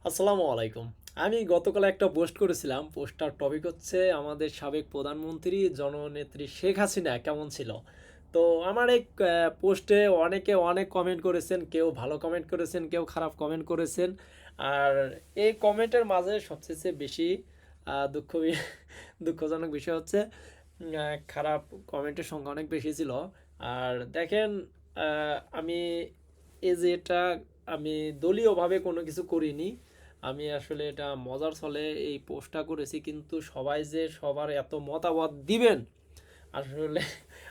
আসসালামু আলাইকুম। আমি গতকাল একটা পোস্ট করেছিলাম। পোস্টটার টপিক হচ্ছে আমাদের সাবেক প্রধানমন্ত্রী জননেত্রী শেখ হাসিনা কেমন ছিল? তো আমার এই পোস্টে অনেকে অনেক কমেন্ট করেছেন। কেউ ভালো কমেন্ট করেছেন, কেউ খারাপ কমেন্ট করেছেন। আর এই কমেন্টের মাঝে সবচেয়ে বেশি দুঃখজনক বিষয় হচ্ছে খারাপ কমেন্টের সংখ্যা অনেক বেশি ছিল। আর দেখেন, আমি এই যে এটা আমি দলীয়ভাবে কোনো কিছু করিনি। আমি আসলে এটা মজার ছলে এই পোস্টটা করেছি, কিন্তু সবাই যে সবার এত মতামত দিবেন আসলে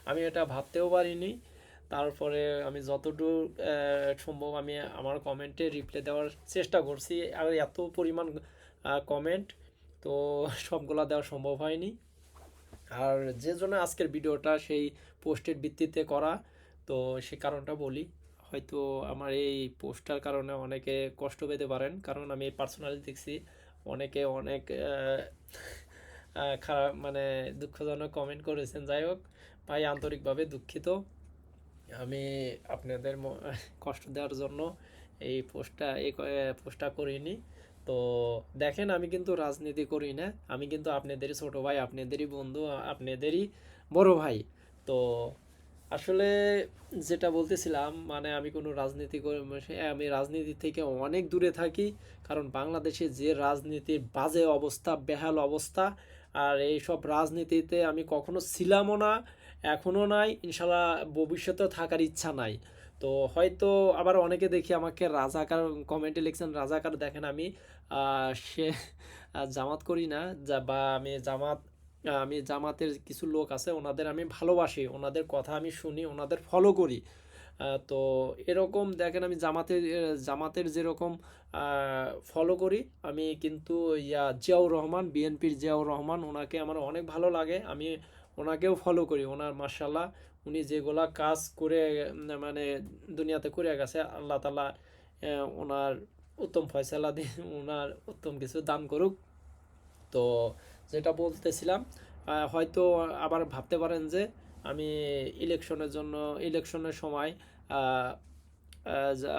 আমি এটা ভাবতেও পারিনি। তারপরে আমি যতটুকু সম্ভব আমি আমার কমেন্টে রিপ্লাই দেওয়ার চেষ্টা করছি। আর এত পরিমাণ কমেন্ট, তো সবগুলা দেওয়া সম্ভব হয়নি। আর যে জন্য আজকের ভিডিওটা সেই পোস্টের ভিত্তিতে করা, তো সে কারণটা বলি। হয়তো আমার এই পোস্টটার কারণে অনেকে কষ্ট পেতে পারেন, কারণ আমি পার্সোনালি দেখছি অনেকে অনেক খারাপ মানে দুঃখজনক কমেন্ট করেছেন। যাই হোক ভাই, আন্তরিকভাবে দুঃখিত। আমি আপনাদের কষ্ট দেওয়ার জন্য এই পোস্টটা করিনি। তো দেখেন, আমি কিন্তু রাজনীতি করি না। আমি কিন্তু আপনাদেরই ছোট ভাই, আপনাদেরই বন্ধু, আপনাদেরই বড় ভাই। তো আসলে যেটা বলতেছিলাম, মানে আমি কোনো রাজনীতি করি, আমি রাজনীতি থেকে অনেক দূরে থাকি। কারণ বাংলাদেশে যে রাজনীতির বাজে অবস্থা, বেহাল অবস্থা, আর এই সব রাজনীতিতে আমি কখনো ছিলামও না, এখনও নাই, ইনশাল্লাহ ভবিষ্যতেও থাকার ইচ্ছা নাই। তো হয়তো আবার অনেকে দেখি আমাকে রাজাকার কমেন্টে লিখছেন রাজাকার। দেখেন, সে জামাত করি না, বা আমি জামাতের কিছু লোক আছে, ওনাদের আমি ভালোবাসি, ওনাদের কথা আমি শুনি, ওনাদের ফলো করি। তো এরকম দেখেন, আমি জামাতের যেরকম ফলো করি, আমি কিন্তু জিয়াউর রহমান, বিএনপির জিয়াউর রহমান, ওনাকে আমার অনেক ভালো লাগে। আমি ওনাকেও ফলো করি। ওনার মার্শাল্লাহ, উনি যেগুলা কাজ করে মানে দুনিয়াতে করে গেছে, আল্লাহ তাআলা ওনার উত্তম ফয়সালা দিয়ে ওনার উত্তম কিছু দান করুক। তো যেটা বলতেছিলাম, হয়তো আবার ভাবতে পারেন যে আমি ইলেকশনের সময় আহ,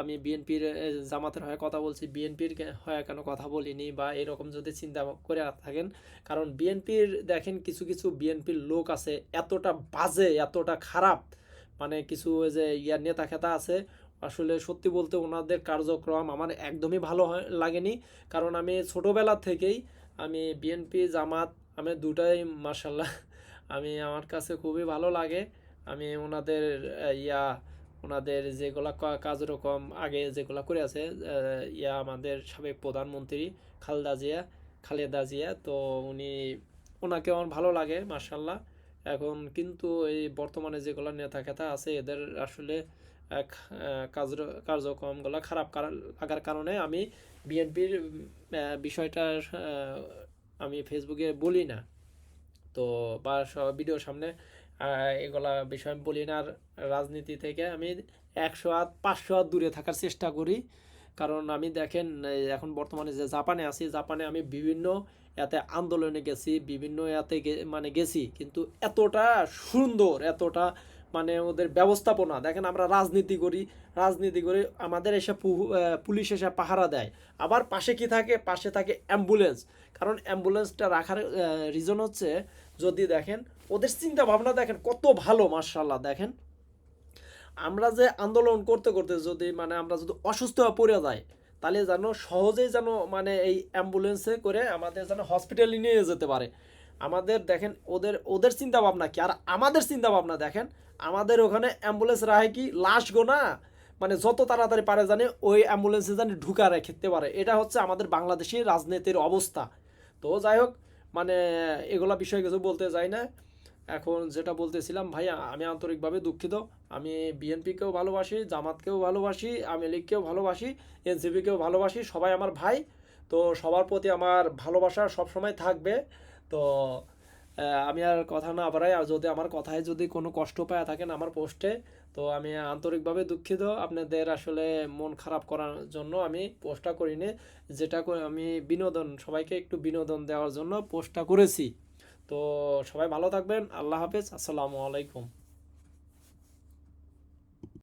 আমি বিএনপির জামাতের হয়ে কথা বলছি, বিএনপির হয়ে কেন কথা বলিনি, বা এরকম যদি চিন্তা করে থাকেন। কারণ বিএনপির দেখেন, কিছু কিছু বিএনপির লোক আছে এতটা বাজে, এতটা খারাপ, মানে কিছু যে নেতা খেতা আছে, আসলে সত্যি বলতে ওনাদের কার্যক্রম আমার একদমই ভালো লাগেনি। কারণ আমি ছোটোবেলা থেকেই আমি বিএনপি জামাত, আমি দুটাই মার্শাল্লাহ আমার কাছে খুবই ভালো লাগে। আমি ওনাদের ওনাদের যেগুলা কার্যক্রম আগে যেগুলা করে আছে, আমাদের সাবেক প্রধানমন্ত্রী খালেদা জিয়া, তো ওনাকে আমার ভালো লাগে মার্শাল্লাহ। এখন কিন্তু এই বর্তমানে যেগুলো নেতা খেতা আছে, এদের আসলে কার্যক্রমগুলো খারাপ লাগার কারণে আমি বিএনপির বিষয়টা আমি ফেসবুকে বলি না। তো বা ভিডিওর সামনে এগুলা বিষয় আমি বলি না। আর রাজনীতি থেকে আমি 100 হাত 500 হাত দূরে থাকার চেষ্টা করি। কারণ আমি দেখেন, এখন বর্তমানে যে জাপানে আছি, জাপানে আমি বিভিন্ন এতে আন্দোলনে গেছি, বিভিন্ন মানে গেছি, কিন্তু এতটা সুন্দর, এতটা মানে ওদের ব্যবস্থাপনা দেখেন। আমরা রাজনীতি করি আমাদের এসে পুলিশ এসে পাহারা দেয়। আবার পাশে কি থাকে? পাশে থাকে অ্যাম্বুলেন্স। কারণ অ্যাম্বুলেন্সটা রাখার রিজন হচ্ছে, যদি দেখেন ওদের চিন্তা ভাবনা দেখেন কত ভালো, মার্শাল্লাহ। দেখেন, আমরা যে আন্দোলন করতে করতে যদি মানে আমরা যদি অসুস্থ হয়ে পড়ে যাই, তাহলে যেন সহজেই যেন মানে এই অ্যাম্বুলেন্সে করে আমাদের যেন হসপিটালে নিয়ে যেতে পারে। আমাদের দেখেন, ওদের ওদের চিন্তা ভাবনা কি, আর আমাদের চিন্তা ভাবনা দেখেন। আমাদের ওখানে অ্যাম্বুলেন্স রাখে কি, লাশ গোনা, মানে যত তাড়াতাড়ি পারে জানে ওই অ্যাম্বুলেন্সে জানি ঢুকা রেখে পারে। এটা হচ্ছে আমাদের বাংলাদেশের রাজনীতির অবস্থা। তো যাই হোক, মানে এগুলা বিষয়ে কিছু বলতে চাই না। এখন যেটা বলতেছিলাম ভাইয়া, আমি আন্তরিকভাবে দুঃখিত। আমি বিএনপিকেও ভালোবাসি, জামাতকেও ভালোবাসি, আওয়ামী লীগকেও ভালোবাসি, এনসিপিকেও ভালোবাসি, সবাই আমার ভাই। তো সবার প্রতি আমার ভালোবাসা সবসময় থাকবে। তো আমি আর কথা না বাড়াই, আর যদি আমার কথায় যদি কোনো কষ্ট পায় থাকেন আমার পোস্টে, তো আমি আন্তরিকভাবে দুঃখিত। আপনাদের আসলে মন খারাপ করার জন্য আমি পোস্টটা করিনি। আমি সবাইকে একটু বিনোদন দেওয়ার জন্য পোস্টটা করেছি। তো সবাই ভালো থাকবেন। আল্লাহ হাফেজ। আসসালামু আলাইকুম।